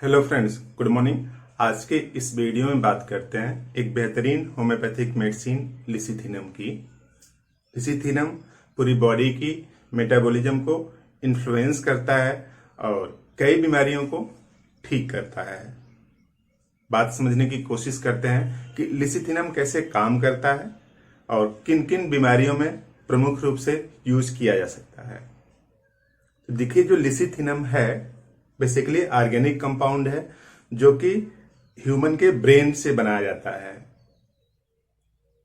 Hello friends, good morning. आज के इस वीडियो में बात करते हैं एक बेहतरीन होम्योपैथिक मेडिसिन लिसिथिनम की। लिसिथिनम पूरी बॉडी की मेटाबॉलिज्म को इन्फ्लुएंस करता है और कई बीमारियों को ठीक करता है। बात समझने की कोशिश करते हैं कि लिसिथिनम कैसे काम करता है और किन किन बीमारियों में प्रमुख रूप से यूज किया जा सकता है। तो देखिए, जो लिसिथिनम है बेसिकली ऑर्गेनिक कंपाउंड है जो कि ह्यूमन के ब्रेन से बनाया जाता है।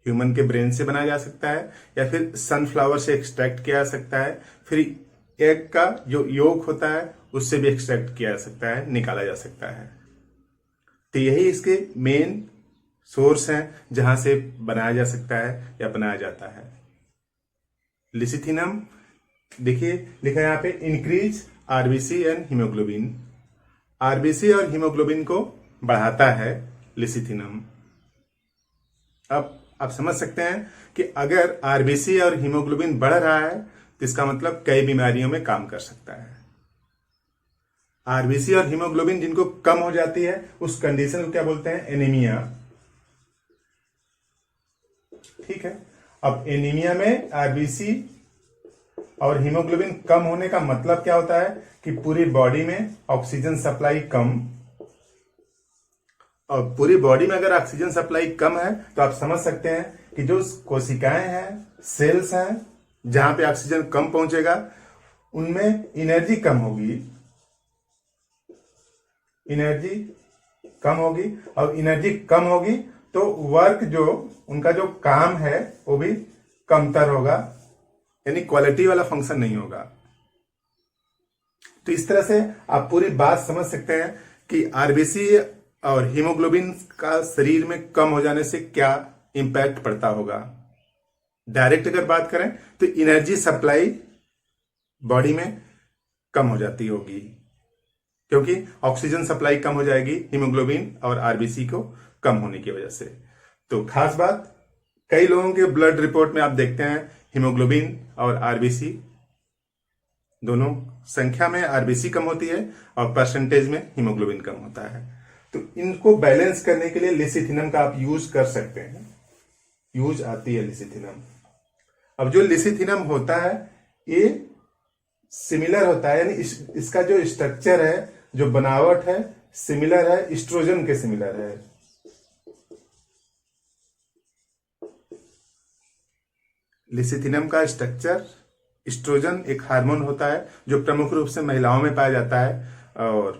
ह्यूमन के ब्रेन से बनाया जा सकता है या फिर सनफ्लावर से एक्सट्रैक्ट किया जा सकता है। फिर एग का जो योक होता है उससे भी एक्सट्रैक्ट किया जा सकता है, निकाला जा सकता है। तो यही इसके मेन सोर्स हैं जहां से बनाया जा सकता है या बनाया जाता है। लिसिथिनम देखिए लिखा है यहाँ पे, increase RBC and haemoglobin. RBC और हीमोग्लोबिन को बढ़ाता है लिसिथिनम। अब आप समझ सकते हैं कि अगर आरबीसी और हीमोग्लोबिन बढ़ रहा है तो इसका मतलब कई बीमारियों में काम कर सकता है। आरबीसी और हीमोग्लोबिन जिनको कम हो जाती है उस कंडीशन को क्या बोलते हैं? एनीमिया। ठीक है। अब एनीमिया में आरबीसी और हीमोग्लोबिन कम होने का मतलब क्या होता है कि पूरी बॉडी में ऑक्सीजन सप्लाई कम। और पूरी बॉडी में अगर ऑक्सीजन सप्लाई कम है तो आप समझ सकते हैं कि जो कोशिकाएं हैं, सेल्स हैं, जहां पे ऑक्सीजन कम पहुंचेगा उनमें एनर्जी कम होगी। एनर्जी कम होगी और एनर्जी कम होगी तो वर्क जो उनका जो काम है वो भी कमतर होगा, यानी क्वालिटी वाला फंक्शन नहीं होगा। तो इस तरह से आप पूरी बात समझ सकते हैं कि आरबीसी और हीमोग्लोबिन का शरीर में कम हो जाने से क्या इंपैक्ट पड़ता होगा। डायरेक्ट अगर बात करें तो एनर्जी सप्लाई बॉडी में कम हो जाती होगी क्योंकि ऑक्सीजन सप्लाई कम हो जाएगी हीमोग्लोबिन और आरबीसी को कम होने की वजह से। तो खास बात, कई लोगों के ब्लड रिपोर्ट में आप देखते हैं हीमोग्लोबिन और आरबीसी दोनों संख्या में आरबीसी कम होती है और परसेंटेज में हीमोग्लोबिन कम होता है। तो इनको बैलेंस करने के लिए लिसिथिनम का आप यूज कर सकते हैं। यूज आती है लिसिथिनम। अब जो लिसिथिनम होता है ये सिमिलर होता है, यानी इसका जो स्ट्रक्चर है, जो बनावट है, सिमिलर है, एस्ट्रोजन के सिमिलर है। लिसिथिनम का स्ट्रक्चर, एस्ट्रोजन एक हार्मोन होता है जो प्रमुख रूप से महिलाओं में पाया जाता है और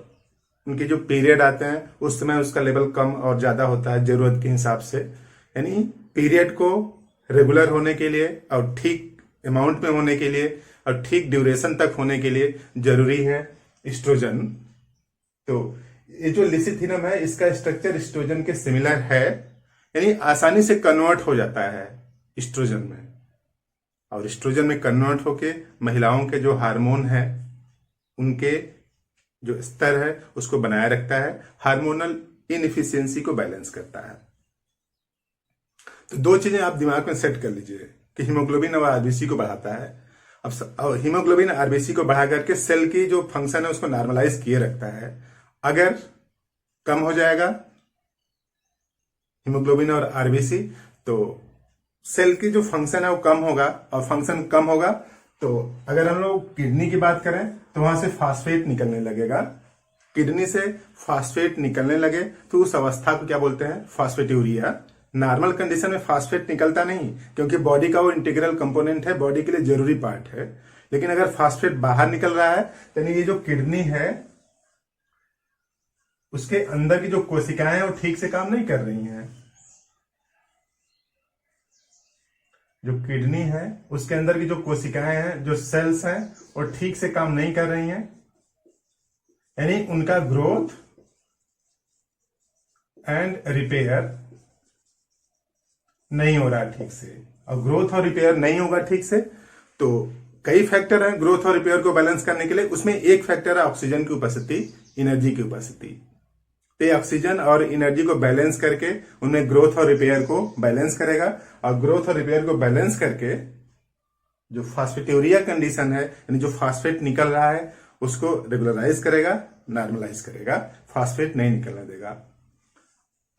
उनके जो पीरियड आते हैं उस समय उसका लेवल कम और ज्यादा होता है जरूरत के हिसाब से। यानी पीरियड को रेगुलर होने के लिए और ठीक अमाउंट में होने के लिए और ठीक ड्यूरेशन तक होने के लिए जरूरी है एस्ट्रोजन। तो ये जो लिसिथिनम है इसका स्ट्रक्चर एस्ट्रोजन के सिमिलर है, यानी आसानी से कन्वर्ट हो जाता है एस्ट्रोजन में। और एस्ट्रोजन में कन्वर्ट होके महिलाओं के जो हार्मोन है उनके जो स्तर है उसको बनाए रखता है, हार्मोनल इनएफिशिएंसी को बैलेंस करता है। तो दो चीजें आप दिमाग में सेट कर लीजिए कि हीमोग्लोबिन और आरबीसी को बढ़ाता है। अब हीमोग्लोबिन आरबीसी को बढ़ा करके सेल की जो फंक्शन है उसको नॉर्मलाइज किए रखता है। अगर कम हो जाएगा हीमोग्लोबिन और आरबीसी तो सेल की जो फंक्शन है वो कम होगा और फंक्शन कम होगा तो अगर हम लोग किडनी की बात करें तो वहां से फास्फेट निकलने लगेगा। किडनी से फास्फेट निकलने लगे तो उस अवस्था को क्या बोलते हैं? फास्फेट्यूरिया। नॉर्मल कंडीशन में फास्फेट निकलता नहीं क्योंकि बॉडी का वो इंटीग्रल कंपोनेंट है, बॉडी के लिए जरूरी पार्ट है। लेकिन अगर फास्फेट बाहर निकल रहा है यानी ये जो किडनी है उसके अंदर की जो कोशिकाएं हैं वो ठीक से काम नहीं कर रही हैं। जो किडनी है उसके अंदर की जो कोशिकाएं हैं, जो सेल्स हैं, वो ठीक से काम नहीं कर रही हैं, यानी उनका ग्रोथ एंड रिपेयर नहीं हो रहा ठीक से। और ग्रोथ और रिपेयर नहीं होगा ठीक से तो कई फैक्टर हैं ग्रोथ और रिपेयर को बैलेंस करने के लिए। उसमें एक फैक्टर है ऑक्सीजन की उपस्थिति, एनर्जी की उपस्थिति। तो ऑक्सीजन और एनर्जी को बैलेंस करके उनमें ग्रोथ और रिपेयर को बैलेंस करेगा और ग्रोथ और रिपेयर को बैलेंस करके जो फास्फेट्यूरिया कंडीशन है, यानी जो फास्फेट निकल रहा है उसको रेगुलराइज करेगा, नॉर्मलाइज करेगा, फास्फेट नहीं निकलने देगा।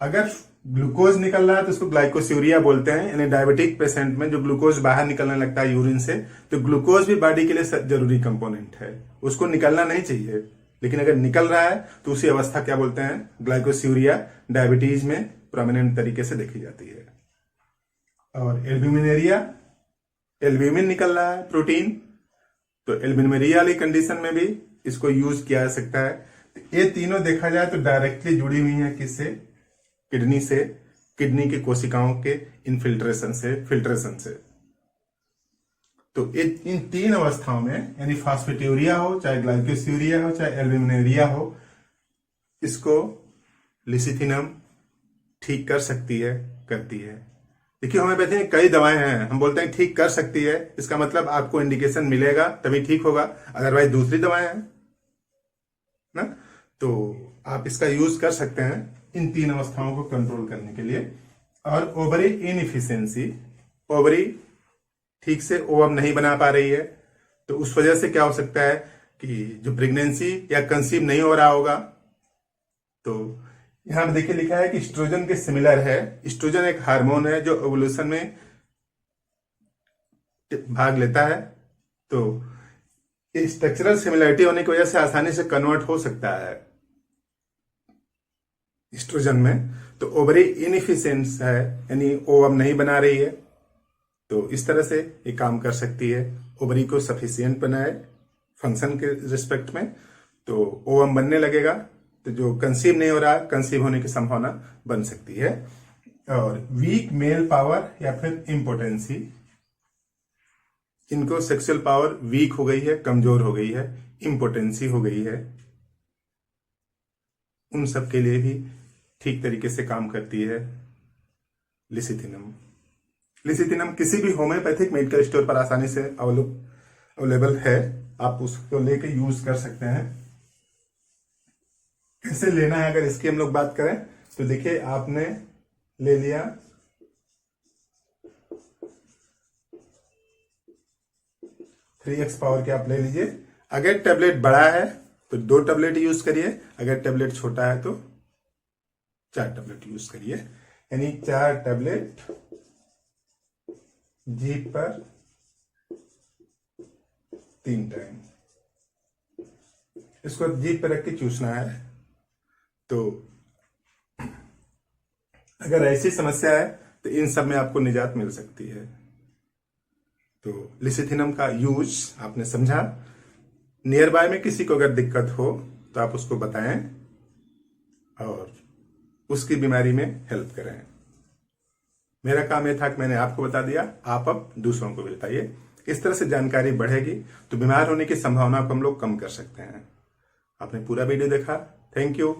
अगर ग्लूकोज निकल रहा है तो उसको ग्लाइकोस्यूरिया बोलते हैं, यानी डायबिटिक पेशेंट में जो ग्लूकोज बाहर निकलने लगता है यूरिन से, तो ग्लूकोज भी बॉडी के लिए जरूरी कंपोनेंट है, उसको निकलना नहीं चाहिए, लेकिन अगर निकल रहा है तो उसी अवस्था क्या बोलते हैं, ग्लाइकोस्यूरिया, डायबिटीज में प्रोमिनेंट तरीके से देखी जाती है। और एल्ब्यूमिनेरिया, एल्ब्यूमिन निकल रहा है प्रोटीन, तो एल्ब्यूमिनेरिया वाली कंडीशन में भी इसको यूज किया जा सकता है। तो ये तीनों देखा जाए तो डायरेक्टली जुड़ी हुई है किससे, किडनी से, किडनी की कोशिकाओं के इनफिल्ट्रेशन से, फिल्ट्रेशन से। तो इन तीन अवस्थाओं में, यानी फास्फेट्यूरिया हो, चाहे ग्लाइकोस्यूरिया हो, चाहे एल्ब्यूमिनेरिया हो, इसको लिसिथिनम ठीक कर सकती है, करती है। देखिए होम्योपैथी में कई दवाएं हैं, हम बोलते हैं ठीक कर सकती है, इसका मतलब आपको इंडिकेशन मिलेगा तभी ठीक होगा, अदरवाइज दूसरी दवाएं हैं ना, तो आप इसका यूज कर सकते हैं इन तीन अवस्थाओं को कंट्रोल करने के लिए। और ओवरी इनएफिशिएंसी, ओवरी ठीक से ओवम नहीं बना पा रही है, तो उस वजह से क्या हो सकता है कि जो प्रेगनेंसी या कंसीव नहीं हो रहा होगा, तो यहां पर देखिए लिखा है कि एस्ट्रोजन के सिमिलर है। एस्ट्रोजन एक हार्मोन है जो एवोल्यूशन में भाग लेता है, तो स्ट्रक्चरल सिमिलरिटी होने की वजह से आसानी से कन्वर्ट हो सकता है एस्ट्रोजन में। तो ओवरी इनएफिशिएंट है, यानी ओवम नहीं बना रही है, तो इस तरह से ये काम कर सकती है, ओवरी को सफिशियंट बनाए फंक्शन के रिस्पेक्ट में, तो ओवम बनने लगेगा, तो जो कंसीव नहीं हो रहा, कंसीव होने की संभावना बन सकती है। और वीक मेल पावर या फिर इम्पोटेंसी, इनको सेक्सुअल पावर वीक हो गई है, कमजोर हो गई है, इम्पोटेंसी हो गई है, उन सब के लिए भी ठीक तरीके से काम करती है लिसिथिनम। लिसिथिनम किसी भी होम्योपैथिक मेडिकल स्टोर पर आसानी से अवेलेबल है, आप उसको लेके यूज कर सकते हैं। कैसे लेना है अगर इसकी हम लोग बात करें तो देखिए, आपने ले लिया 3x पावर के आप ले लीजिए। अगर टेबलेट बड़ा है तो 2 टेबलेट यूज करिए, अगर टेबलेट छोटा है तो 4 टेबलेट यूज करिए, यानी 4 टेबलेट जीभ पर 3 टाइम, इसको जीभ पर रख के चूसना है। तो अगर ऐसी समस्या है तो इन सब में आपको निजात मिल सकती है। तो लिसिथिनम का यूज आपने समझा। नियर बाय में किसी को अगर दिक्कत हो तो आप उसको बताएं और उसकी बीमारी में हेल्प करें। मेरा काम यह था कि मैंने आपको बता दिया, आप अब दूसरों को भी बताइए। इस तरह से जानकारी बढ़ेगी तो बीमार होने की संभावना को हम लोग कम कर सकते हैं। आपने पूरा वीडियो देखा, थैंक यू।